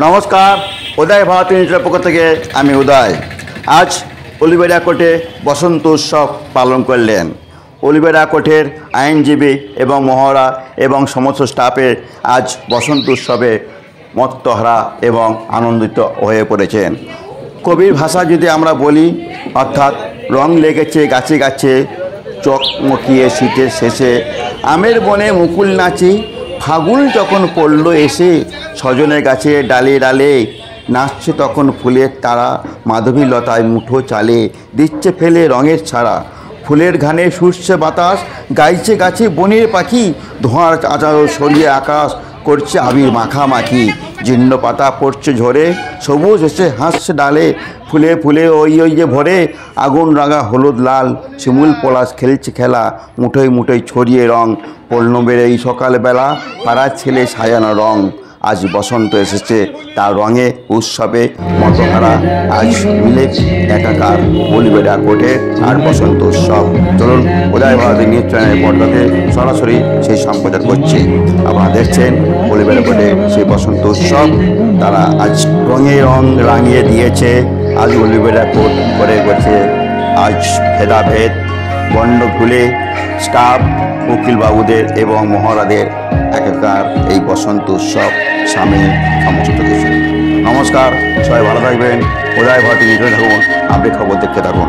নমস্কার, উদয় ভারতী নিউজের পক্ষ থেকে আমি উদয়। আজ অলিবেরা কোর্টে বসন্ত উৎসব পালন করলেন। অলিবেরা কোর্টের আইনজীবী এবং মহড়া এবং সমস্ত স্টাফে আজ বসন্ত উৎসবে মত্তহারা এবং আনন্দিত হয়ে পড়েছেন। কবির ভাষা যদি আমরা বলি, অর্থাৎ রং লেগেছে গাছে গাছে, চকমকিয়ে শীতের শেষে, আমের বনে মুকুল নাচি, ফাগুন যখন পড়ল এসে, সজনে গাছে ডালে ডালে নাচছে তখন ফুলের তারা, মাধবী লতায় মুঠো চালে দিচ্ছে ফেলে রঙের ছাড়া, ফুলের ঘানে শুষছে বাতাস, গাইছে গাছে বনের পাখি, ধোঁয়ার আঁচালো সরিয়ে আকাশ করছে আবির মাখামাখি, জীর্ণ পাতা পড়ছে ঝরে, সবুজ এসে হাসছে ডালে, ফুলে ফুলে ওই ওই যে ভরে, আগুন রাঙা হলুদ লাল, শিমুল পলাশ খেলছে খেলা, মুঠোয় মুঠোয় ছড়িয়ে রং, পল্লবের এই সকালবেলা পাড়ার ছেলে সাজানো রং। আজ বসন্ত এসেছে, তার রঙে উৎসবে মতহারা আজ মিলে একাকার অলিবেরা কোর্টে আর বসন্ত উৎসব। চলুন উদয় ভারতী নিউজ চ্যানেলের পর্দাতে সরাসরি সেই সম্প্রচার করছে। আপনারা দেখছেন অলিবেরা কোর্টে সেই বসন্ত উৎসব। তারা আজ রঙে রং রাঙিয়ে দিয়েছে। আজ অলিবেরা কোর্ট করে গেছে আজ ভেদাভেদ বন্ড ভুলে স্টাফ, উকিলবাবুদের এবং মহড়াদের একাকার এই বসন্ত উৎসব সামনে সমস্ত কিছু। নমস্কার, সবাই ভালো থাকবেন। উদয় ভারতী নিউজে থাকুন, আপনি খবর দেখতে থাকুন।